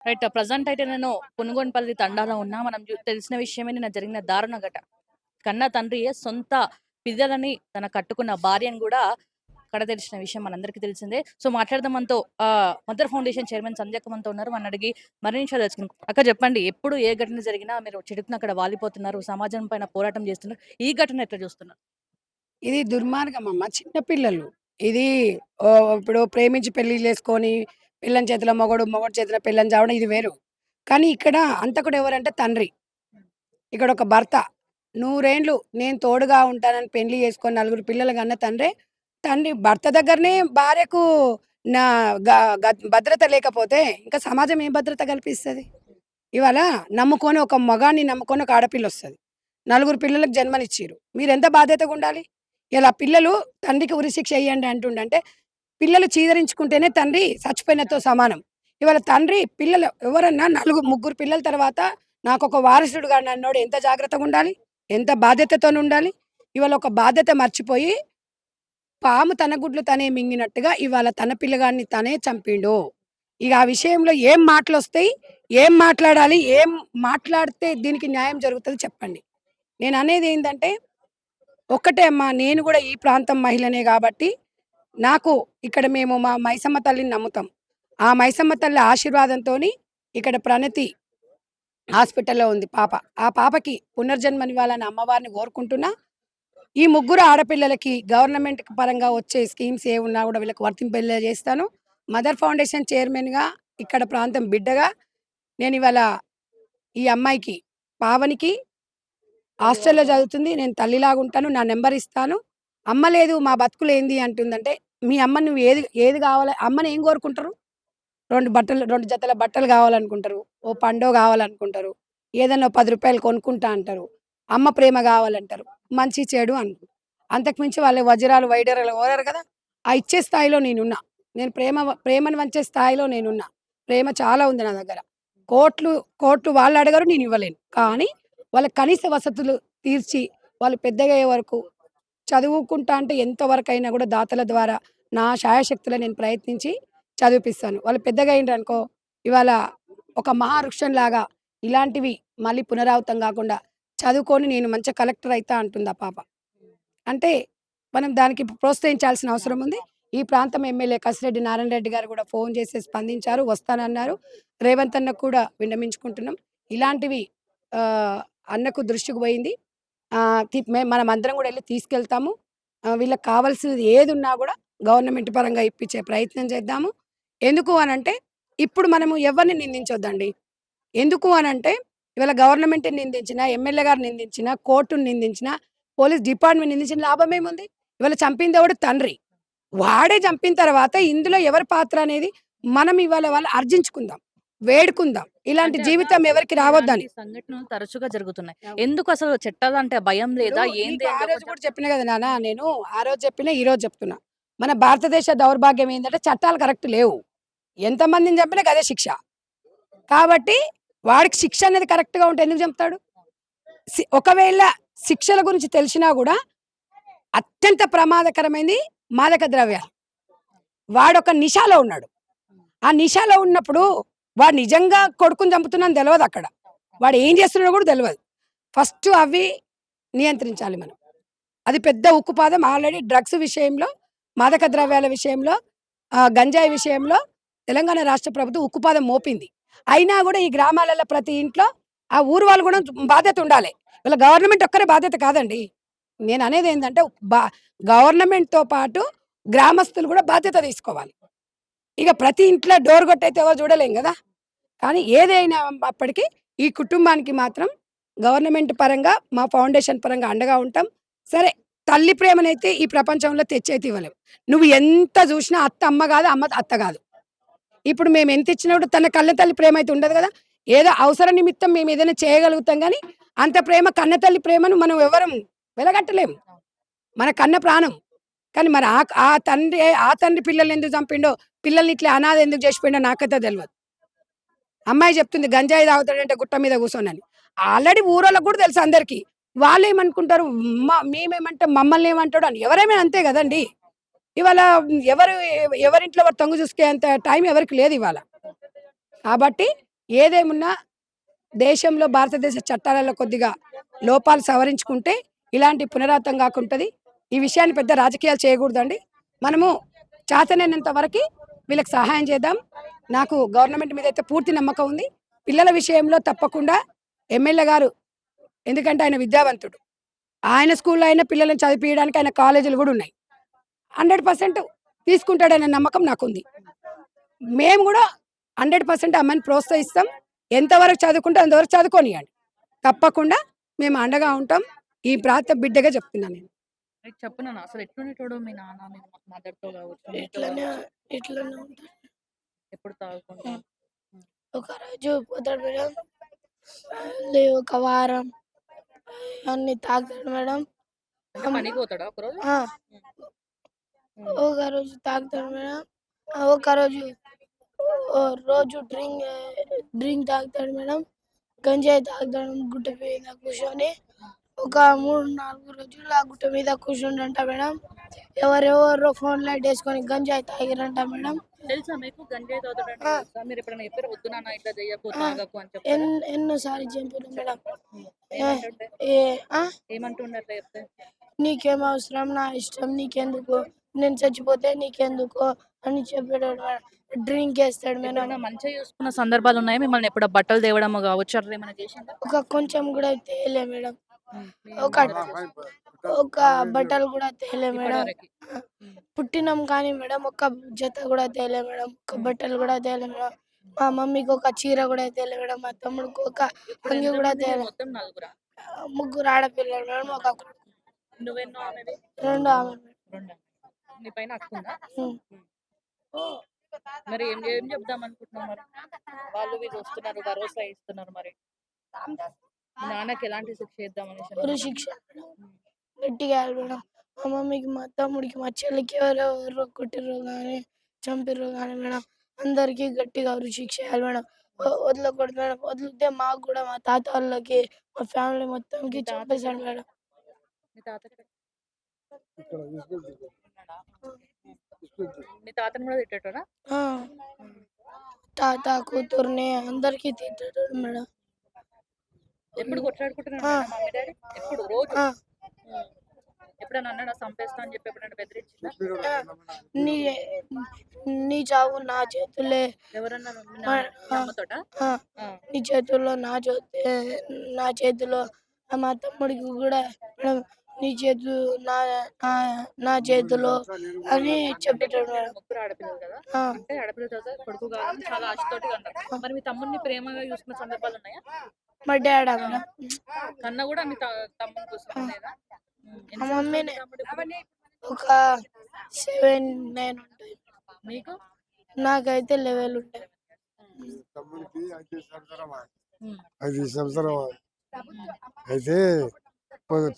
Right. Present అయితే నేను పునుగొనపల్లి తండాలో ఉన్నా. మనం తెలిసిన విషయమే నిన్న జరిగిన దారుణ కన్న తండ్రి సొంత పిల్లలని తన కట్టుకున్న భార్యను గూడా కడతెరిచిన విషయం మనందరికీ తెలిసిందే. సో, మాట్లాడదాం మనతో మదర్ ఫౌండేషన్ చైర్మన్ సంధ్యక్క మనతో ఉన్నారు. వారిని అడిగి మరిన్ని విషయాలు తెలుసుకుందాం. అక్క చెప్పండి. ఎప్పుడు ఏ ఘటన జరిగినా మీరు చిటుకున అక్కడ వాలిపోతున్నారు. సమాజం పైన పోరాటం చేస్తున్నారు. ఈ ఘటన ఎట్లా చూస్తున్నారు? ఇది దుర్మార్గమమ్మ. చిన్న పిల్లలు. ఇది ఇప్పుడు ప్రేమించి పెళ్లిళ్లేసుకొని, పిల్లని చేతిలో మొగుడు, మొగుడు చేతిలో పెళ్ళాం చావడం ఇది వేరు. కానీ ఇక్కడ హంతకుడు ఎవరంటే తండ్రి. ఇక్కడొక భర్త. నూరేండ్లు నేను తోడుగా ఉంటానని పెళ్లి చేసుకొని నలుగురు పిల్లలు కన్న తండ్రే, తండ్రి భర్త దగ్గరనే భార్యకు నా గ గ భద్రత లేకపోతే ఇంకా సమాజం ఏం భద్రత కల్పిస్తది? ఇవాళ నమ్ముకొని ఒక మగాడిని నమ్ముకొని ఒక ఆడపిల్లొస్తది. నలుగురు పిల్లలకు జన్మనిచ్చిర్రు. మీరెంత బాధ్యతగుండాలి? ఇలా పిల్లలు తండ్రికి ఉరిశిక్ష ఎయ్యండి అంటుండంటే, పిల్లలు చీదరించుకుంటేనే తండ్రి చచ్చిపోయినతో సమానం. ఇవాళ తండ్రి పిల్లలు ఎవరన్నా ముగ్గురు పిల్లల తర్వాత నాకొక వారసుడుగా నన్నోడు ఎంత జాగ్రత్తగుండాలి? ఎంత బాధ్యతతోనుండాలి? ఇవాళ ఒక బాధ్యత మర్చిపోయి, పాము తన గుడ్లు తనే మింగినట్టుగా ఇవాళ తన పిల్లగాడిని తనే చంపిండు. ఇగ ఆ విషయంలో ఏం మాటలొస్తయి? ఏం మాట్లాడాలి? ఏం మాట్లాడితే దీనికి న్యాయం జరుగుతది చెప్పండి. నేననేదేందంటే, ఒక్కటే అమ్మా నేను గూడా ఈ ప్రాంతం మహిళనే గాబట్టి, నాకు ఇక్కడ మేము మా మైసమ్మ తల్లిని నమ్ముతాం. ఆ మైసమ్మ తల్లి ఆశీర్వాదంతోని ఇక్కడ ప్రణతి హాస్పిటల్‌లో ఉంది పాప. ఆ పాపకి పునర్జన్మనివ్వాలని అమ్మవారిని కోరుకుంటున్నా. ఈ ముగ్గురు ఆడపిల్లలకి గవర్నమెంట్ పరంగా వచ్చే స్కీమ్స్ ఏవున్నా గూడా వీళ్ళకి వర్తింపజేస్తాను. మదర్ ఫౌండేషన్ చైర్మన్‌గా ఇక్కడ ప్రాంతం బిడ్డగా నేనివాళ ఈ అమ్మాయికి, పావనికి హాస్టల్‌లో చదువుతుంది. నేను తల్లిలాగుంటాను. నా నంబర్ ఇస్తాను. అమ్మ లేదు మా బతుకులేంది అంటుందంటే, మీ అమ్మ నువ్వు ఏది ఏది కావాల అమ్మని ఏం కోరుకుంటారు? 2 జతల బట్టలు కావాలనుకుంటారు. ఓ పండో కావాలనుకుంటారు. ఏదన్నా రూ. 10 కొనుక్కుంటా అంటారు. అమ్మ ప్రేమ కావాలంటారు. మంచి చెడు అంటారు. అంతకు మించి వాళ్ళు వజ్రాలు, వైడూర్యాలు కోరరు కదా! ఆ ఇచ్చే స్థాయిలో నేనున్నా. నేను ప్రేమను వంచే స్థాయిలో నేనున్నా. ప్రేమ చాలా ఉంది నా దగ్గర. కోట్లు, కోట్లు వాళ్ళడగరు నేనివ్వలేను. కానీ వాళ్ళ కనీస వసతులు తీర్చి, వాళ్ళు పెద్దగయ్యే వరకు చదువుకుంటా అంటే ఎంతవరకైనా గూడా దాతల ద్వారా నా శాయశక్తులా నేను ప్రయత్నించి చదివిపిస్తాను. వాళ్ళు పెద్దగా అయిండ్రనుకో, ఇవాళ ఒక మహావృక్షంలాగా ఇలాంటివి మళ్ళీ పునరావృతం గాకుండా చదువుకొని నేను మంచిగా కలెక్టర్ అయితా అంటుంది ఆ పాప. అంటే మనం దానికి ప్రోత్సహించాల్సిన అవసరం ఉంది. ఈ ప్రాంతం ఎమ్మెల్యే కసిరెడ్డి నారాయణ రెడ్డి గారు గూడా ఫోను చేసి స్పందించారు. వస్తానన్నారు. రేవంత్ అన్నకు కూడా విన్నవించుకుంటున్నాం. ఇలాంటివి ఆహ్, అన్నకు దృష్టికి పోయింది. మనమందరం గూడా ఎళ్లి తీసుకెళ్తాము. వీళ్ళకి కావాల్సినది ఏదున్నా గూడా గవర్నమెంట్ పరంగా ఇప్పించే ప్రయత్నం చేద్దాము. ఎందుకు అనంటే, ఇప్పుడు మనము ఎవరిని నిందించొద్దండి. ఎందుకు అనంటే, ఇవాళ గవర్నమెంట్‌ని నిందించినా, ఎమ్మెల్యే గారిని నిందించినా, కోర్టుని నిందించినా, పోలీస్ డిపార్ట్‌మెంట్ నిందించిన లాభమేముంది? ఇవాళ చంపిందెవడు? తండ్రి. వాడే చంపిన తర్వాత ఇందులో ఎవరి పాత్ర అనేది మనం ఇవాళ అర్జించుకుందాం. వేడుకుందాం. ఇలాంటి అంటే అక్క జీవితం ఎవరికీ ఇలాంటి రావద్దని. సంఘటనలు తరచుగా జరుగుతున్నాయి. అవును. ఎందుకసలు చట్టాలంటే భయం ఇప్పుడు లేదా? నీకు ఏంది ఆ అని రోజు చెప్పి కూడా చెప్పిన కదా నాన్న నేను. ఆ రోజు చెప్పినా, ఈ రోజు చెప్తున్నా. మన భారతదేశ దౌర్భాగ్యం ఏందంటే చట్టాలు కరెక్ట్ లేవు. ఎంతమందిని చంపినా గదే శిక్ష. కాబట్టి వాడికి శిక్ష అనేది కరెక్ట్‌గా ఉంటే ఎందుకు చంపుతాడు? ఒకవేళ శిక్షల గురించి తెలిసినా గూడా అత్యంత ప్రమాదకరమైనది మాదక ద్రవ్యాలు. వాడొక నిషాలో ఉన్నాడు. ఆ నిషాలో ఉన్నప్పుడు వాడు నిజంగా కొడుకుని చంపుతున్నాడని తెలవదక్కడ. వాడు ఏం చేస్తున్నాడో కూడా తెలవదు. ఫస్ట్ అవి నియంత్రించాలి మనం. అది పెద్ద ఉక్కుపాదం. ఆల్రెడీ డ్రగ్స్ విషయంలో, మాదక ద్రవ్యాల విషయంలో, గంజాయి విషయంలో తెలంగాణ రాష్ట్ర ప్రభుత్వం ఉక్కుపాదం మోపింది. అయినా గూడా ఈ గ్రామాలలో ప్రతి ఇంట్లో ఆ ఊరు వాళ్ళు గూడా బాధ్యత ఉండాలె. వీళ్ళ గవర్నమెంట్ ఒక్కరే బాధ్యత కాదండి. నేననేదేందంటే బా గవర్నమెంట్‌తో పాటు గ్రామస్తులు గూడా బాధ్యత తీసుకోవాలి. ఇగ ప్రతి ఇంట్లో డోర్ కొట్టయితే ఎవరు చూడలేం గదా! కానీ ఏదైనా అప్పటికి ఈ కుటుంబానికి మాత్రం గవర్నమెంట్ పరంగా, మా ఫౌండేషన్ పరంగా అండగా ఉంటాం. సరే తల్లి ప్రేమనైతే ఈ ప్రపంచంలో తెచ్చైతే ఇవ్వలేం. నువ్వు ఎంత జూషినా అత్త అమ్మ గాదు, అమ్మ అత్త గాదు. ఇప్పుడు మేమెంత ఇచ్చినా గూడా తన కన్న తల్లి ప్రేమైతే ఉండదు గదా! ఏదో అవసర నిమిత్తం మేమేదైనా చేయగలుగుతాం గానీ, అంత ప్రేమ కన్న తల్లి ప్రేమను మనం ఎవ్వరం వెలగట్టలేం. మన కన్న ప్రాణం. కానీ మరి ఆ తండ్రి పిల్లల్నెందుకు చంపిండో, పిల్లల్ని ఇట్లా అనాథ ఎందుకు జేసిపోయిండో నాకైతే తెలవదు. అమ్మాయి చెప్తుంది గంజాయి తాగుతాడంటే గుట్ట మీద కూర్చొనని. ఆల్రెడీ ఊరోళ్ళకి గూడా తెలుసు అందరికి. వాళ్ళేమనుకుంటారు మేమేమంటే మమ్మల్నేమంటాడు అని. ఎవరైనా అంతే గదండీ! ఇవాళ ఎవరు ఎవరింట్లో వారు తొంగి చూసుకునే అంత టైం ఎవరికీ లేదివాళ. కాబట్టి ఏదేమున్నా దేశంలో భారతదేశ చట్టాలలో కొద్దిగా లోపాలు సవరించుకుంటే ఇలాంటి పునరావృతం కాకుంటది. ఈ విషయాన్ని పెద్ద రాజకీయాలు చేయకూడదండి. మనము చేతనైనంత వరకి వీళ్ళకి సహాయం చేద్దాం. నాకు గవర్నమెంట్ మీద అయితే పూర్తి నమ్మకం ఉంది. పిల్లల విషయంలో తప్పకుండా ఎమ్మెల్యే గారు, ఎందుకంటే ఆయన విద్యావంతుడు. ఆయన స్కూల్‌లో అయినా పిల్లల్ని చదివిపియడానికి ఆయన కాలేజీలు గూడా ఉన్నాయి. 100% తీసుకుంటాడనే నమ్మకం నాకుంది. మేము గూడా 100% అమ్మాయిని ప్రోత్సహిస్తాం. ఎంతవరకు చదువుకుంటే అంతవరకు చదువుకోనియండి. తప్పకుండా మేము అండగా ఉంటాం. ఈ ప్రాంత బిడ్డగా చెప్తున్నాను నేను. మీకు చెప్పు నాన్న, అసలు ఎట్లుండేటోడు మీ నాన్న, మీ మదర్‌తో కావచ్చు, మీతో ఇట్లనే కావచ్చు? ఇట్లనే ఉంటాడు. ఎప్పుడు తాగుకుంటా? హ్మ్. ఒకరోజు పోతాడు మేడం. ఒక వారం అన్ని తాగుతాడు మేడం. అంటే పనికి పోతాడా ఒకరోజు? ఆ, హ్మ్. హ్మ్. ఒకరోజు తాగుతాడు మేడం. ఒకరోజు రోజు డ్రింక్ తాగుతాడు మేడం. గంజాయి తాగుతాడు గుట్ట మీద కూర్చొని. ఒక 3, 4 రోజులు ఆ గుట్ట మీద కూర్చుండంట మేడం. ఎవరెవరో ఫోన్ లైట్ వేసుకొని గంజాయి తాగిరంట మేడం. తెలుసా మీకు గంజాయి తాగుతాడంటే ఆ, తెలుసా? మీరు ఎప్పుడైనా చెప్పారా వద్దు నాన్న ఇట్లా చెయ్యకు, ఆ, తాగకు అని చెప్తారా? ఎన్నోసారి చెప్పారు మేడం. హ్మ్. ఏ ఏమంటుండే? ఏ ఆ ఏమంటుండే అట్లా చెప్తే? నీకేం అవసరం, నా ఇష్టం, నీకెందుకు, నేను చచ్చిపోతే నీకెందుకు అని చెప్పాడు మేడం. డ్రింక్ వేస్తాడు మేడం. ఎప్పుడైనా మంచిగా చూసుకున్న సందర్భాలు ఉన్నాయా? మిమ్మల్ని ఎప్పుడో బట్టలు తేవడమో కావచ్చు, అట్లా ఏమైనా చేసిండా? కొంచెం కూడా తేలే మేడం. మీ ఒక మదర్ చేసిందా? ఒక బట్టలు కూడా తేలే మేడం. ఇప్పటివరకి? హ్మ్. పుట్టినాం కానీ మేడం ఒక జత కూడా తేలే మేడం. ఒక బట్టలు కూడా తేలే మేడం. మా మమ్మీకి ఒక చీర కూడా తేలే మేడం. మా తమ్ముడికి ఒక ఇప్పుడు అంగి కూడా ఎంతమంది మీరు తేలే. మొత్తం నలుగురా? ముగ్గురు ఆడపిల్లలు మేడం. ఒక కొడుకు. నువ్వెన్నో ఆమెవి? రెండు ఆమె మేడం. రెండా? నీ పైన అక్కుందా? ఉమ్. మరి ఏం చెప్దాం అనుకుంటున్నావు మరి? వాళ్ళు వీళ్ళు వస్తున్నారు, భరోసా ఇస్తున్నారు మరి. మీ నాన్నకి ఎలాంటి శిక్ష ఇద్దామనేసి ఉరి అనుకుంటున్నావు? శిక్ష గట్టిగా మేడం. మా మమ్మీకి, మా తమ్ముడికి, మా చెల్లికి ఎవరెవరు కొట్టిర్రు కానీ చంపిర్రు కానీ మేడం అందరికీ గట్టిగా ఉరి శిక్ష వేయాలి మేడం. వదలకూడదు మేడం. వదిలితే మాకు కూడా, మా తాత వాళ్ళకి, మా ఫ్యామిలీ మీ మొత్తంకి తాత ఎక్కడ? చంపేశాడు మేడం. మీ తాత ఎక్కడ? ఉన్నాడా? మీ తాతను కూడా తిట్టేటోడా? ఆ, తాత కూతుర్ని అందరికీ తిట్టాడు మేడం. ఎప్పుడు కొట్లాడుకుంటున్నారు ఆ, నాన్న మమ్మీ డాడీ? ఎప్పుడు? రోజు? ఆ, ఉమ్. ఎప్పుడన్నా అన్నాడా చంపేస్తా అని చెప్పి ఎప్పుడైనా బెదిరించిందా? ఆ. నీ నీ చావు నా చేతులే. ఎవరన్నారు? మీ మా- నాన్న, మీ ఆ, అమ్మతోటా? ఆ, ఆ. నీ చేతుల్లో నా చేతిలో, మా తమ్ముడికి కూడా మేడం నీ చేతు నా నా నా చేతిలో అని అంటే ఇప్పుడు చెప్పేటాడు మీరు మేడం. ముగ్గురు ఆడపిల్లలు కదా? ఆ, అంటే ఆడపిల్ల తర్వాత కొడుకు కావాలని చాలా ఆశతోటి అన్నారు. మరి మీ తమ్ముడిని ప్రేమగా చూసుకున్న సందర్భాలు ఉన్నాయా? మా డాడీ ఆ. మేడం. కన్నా కూడా మీ తమ్ముని కోసం లేదా? మా ఎన్ని సంవత్సరాలు మీ మమ్మీనే తమ్ముడు ఇప్పుడు? ఒక 7, 9 ఉంటాయి. మీకు? నాకైతే లెవెల్ ఉంటాయి. తమ్ముడికి 5 సంవత్సరం ఉమ్. 5 సంవత్సరం అయితే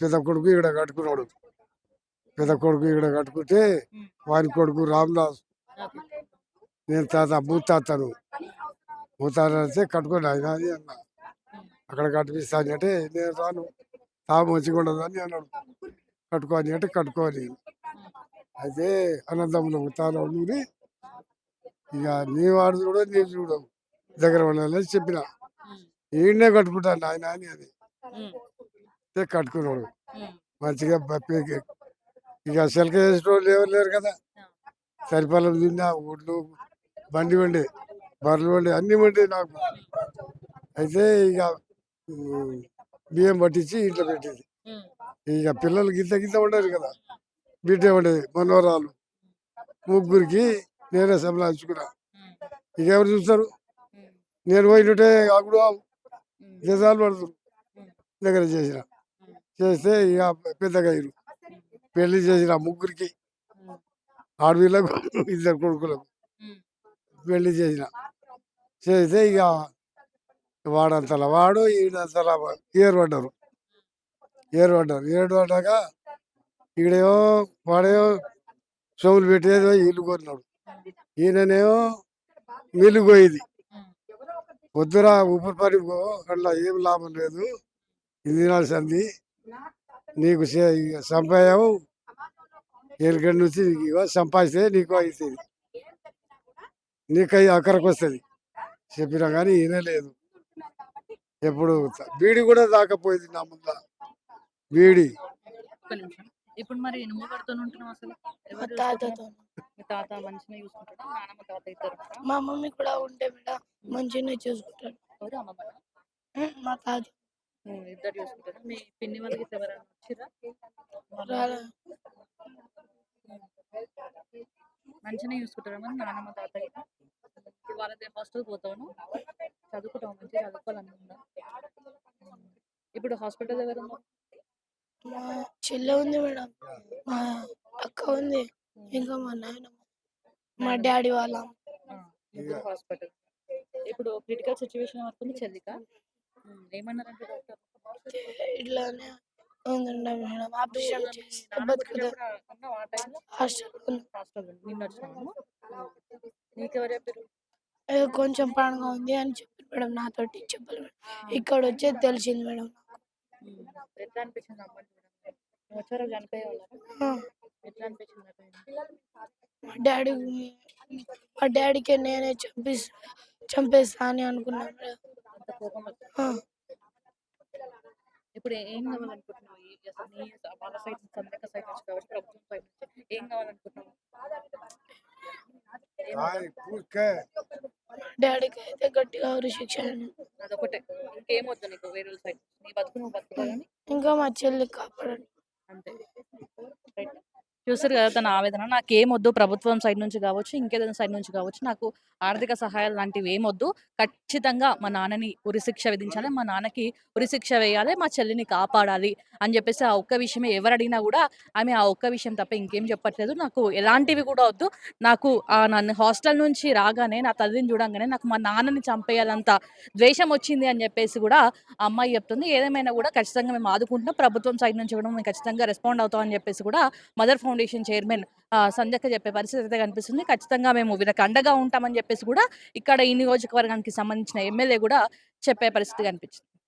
పెద్ద కొడుకు ఇక్కడ కట్టుకున్నాడు. పెద్ద కొడుకు ఇక్కడ కట్టుకుంటే ఉమ్. వారి కొడుకు రామదాస్, ఓకే. నేను తాత భూతాతను, భూతాత అంటే కట్టుకోండి ఆయన అని అన్న. అక్కడ కట్టిపిస్తాను అంటే నేను రాను, తాము మంచిగా ఉండదు అని అన్నాడు. కట్టుకోని అంటే కట్టుకోని. అయితే అనంతములు తాను నూరి ఇక నీ వాడు చూడ నేను చూడవు దగ్గర ఉండాలని చెప్పిన. ఉమ్. ఈయన్నే కట్టుకుంటాను ఆయన అని అది ఉమ్. కట్టుకున్నాడు ఉమ్. మంచిగా. ఇక సెలక చేసేటోళ్ళు ఎవరు లేరు కదా. సరిపల్లం తిన్నా, ఒడ్లు బండి వండి, బర్రెలు వండి, అన్ని వండి నాకు. అయితే ఇక ఉమ్, బియ్యం పట్టించి ఇంట్లో పెట్టింది. ఉమ్. ఇక పిల్లలు గింత గింత ఉండరు కదా, బిడ్డ ఉండేది మనోరాలు ముగ్గురికి నేనే సంపాదించుకున్నా. ఉమ్. ఇక ఎవరు చూస్తారు? ఉమ్. నేను పోయినట్టే అప్పుడు ఉమ్. దేశాలు పడుతుంది ఉమ్. దగ్గర చేసిన. ఉమ్. చేస్తే ఇక పెద్దగా అయ్యారు. పెళ్లి చేసిన ముగ్గురికి, ఉమ్. ఆడపిల్లకు 2 కొడుకులకు ఉమ్. పెళ్లి చేసిన. చేస్తే ఇక వాడంతలా వాడు ఈడంతలా ఏర్పడ్డారు. ఏర్పడ్డాక ఈడేమో వాడేమో చెవులు పెట్టేదో ఇల్లు కొన్నాడు. ఈయననేమో మిల్లు పోయింది. ఉమ్. వద్దురా ఊపిరి పని పో, అట్లా ఏం లాభం లేదు, ఇది తినాల్సింది, నీకు ఇక సంపాదం ఏళ్ళగడ్డ నుంచి నీకు ఇగో సంపాదిస్తే నీకు అవుతుంది, నీకు అక్కడికి వస్తుంది. చెప్పినా కానీ వినలేదు. ఎప్పుడు బీడి కూడా తాకపోయింది నా ముంద బీడి. ఒక్క నిమిషం. ఇప్పుడు మరి నువ్వెవరితోని ఉంటున్నావు అసలు? మా ఎవరు చూసుకుంటున్నారు? తాతతో. మీ తాత మంచిగానే చూసుకుంటాడా? నానమ్మ, తాత ఇద్దరు ఉన్నారా? మా మమ్మీ కూడా ఉంటే మేడం మంచిగానే చూసుకుంటాడు. ఎవరు అమ్మమ్మనా? మా తాత ఇద్దరు చూసుకుంటారా? మీ పిన్ని వాళ్ళకి ఇట్లా ఎవరైనా వచ్చిర్రా? రాలే. మంచిగానే చూసుకుంటారా మరి నానమ్మ, తాత గిట్ల? ఇప్పుడు వాళ్ళదే హాస్టల్ పోతావు, చదువుకుంటావు, మంచిగా చదువుకోవాలని ఉందా? ఇప్పుడు హాస్పిటల్ ఎవరున్నారు? మా చెల్లె ఉంది మేడం, మా అక్క ఉంది, ఇంకా మా నాయనమ్మ, మా డాడీ వాళ్ళ అమ్మ. ముగ్గురు హాస్పిటల్. ఇప్పుడు క్రిటికల్ సిచ్యువేషన్ వస్తుంది చెల్లికా? ఏమన్నారంటే డాక్టర్? ఇట్లానే ఉందండి మేడం, ఆపరేషన్ చేస్తే నాన్న బతుకుతా. పుట్టినప్పుడు ఉన్నావా ఆ టైంలో? హాస్టల్ హాస్టల్ నిన్న వచ్చినావు. నీకెవరు చెప్పారు? కొంచెం ప్రాణంగా ఉంది అని చెప్పారు మేడం, నాతోటి చెప్పాలి మేడం. ఇక్కడ వచ్చేది తెలిసింది మేడం. ఎట్లా అనిపించింది అమ్మాయి చూడండి? నువ్వు వచ్చే రోజు చనిపోయేవాళ్ళ? ఆ, ఎట్లా అనిపించింది ఆ టైం? మా డాడీ మా డాడీకి నేనే చంపేస్తా అని అనుకున్నాను మేడం. అంత కోపం వచ్చింది. ఆ, ఇప్పుడు ఏం కావాలనుకుంటున్నావు? అసలు నీ వాళ్ళ సైడ్ నుంచి, సందేక సైడ్ నుంచి కావచ్చు, ప్రభుత్వం సైడ్ నుంచి ఏం కావాలనుకుంటున్నావు? ఏం ఆయ్ ఊరికే డాడీకి అయితే గట్టిగా శిక్ష అని. అదొకటే, ఇంకేం వద్దు నీకు వేరే సైడ్. నీ బతుకు నువ్వు బతుకుతా కానీ ఇంకా మా చెల్లి కాపాడండి. అంతే. రైట్. చూసారు కదా తన ఆవేదన. నాకేమొద్దు ప్రభుత్వం సైడ్ నుంచి కావచ్చు, ఇంకేదైనా సైడ్ నుంచి కావచ్చు, నాకు ఆర్థిక సహాయాలు లాంటివి ఏమొద్దు. ఖచ్చితంగా మా నాన్నని ఉరిశిక్ష విధించాలి. మా నాన్నకి ఉరిశిక్ష వేయాలి. మా చెల్లిని కాపాడాలి అని చెప్పేసి ఆ ఒక్క విషయమే ఎవరడిగినా కూడా ఆమె ఆ ఒక్క విషయం తప్ప ఇంకేం చెప్పట్లేదు. నాకు ఎలాంటివి కూడా వద్దు. నాకు నన్ను హాస్టల్ నుంచి రాగానే నా తల్లిని చూడంగానే నాకు మా నాన్నని చంపేయాలంత ద్వేషం వచ్చింది అని చెప్పేసి కూడా ఆ అమ్మాయి చెప్తుంది. ఏదేమైనా కూడా ఖచ్చితంగా మేము ఆదుకుంటున్నాం. ప్రభుత్వం సైడ్ నుంచి కూడా మేము ఖచ్చితంగా రెస్పాండ్ అవుతాం అని చెప్పేసి కూడా మదర్ ఫౌండేషన్ చైర్మన్ సంధ్యక్క చెప్పే పరిస్థితి అయితే కనిపిస్తుంది. ఖచ్చితంగా మేము వీళ్ళకి అండగా ఉంటామని చెప్పేసి కూడా ఇక్కడ ఈ నియోజకవర్గానికి సంబంధించిన ఎమ్మెల్యే కూడా చెప్పే పరిస్థితి కనిపించింది.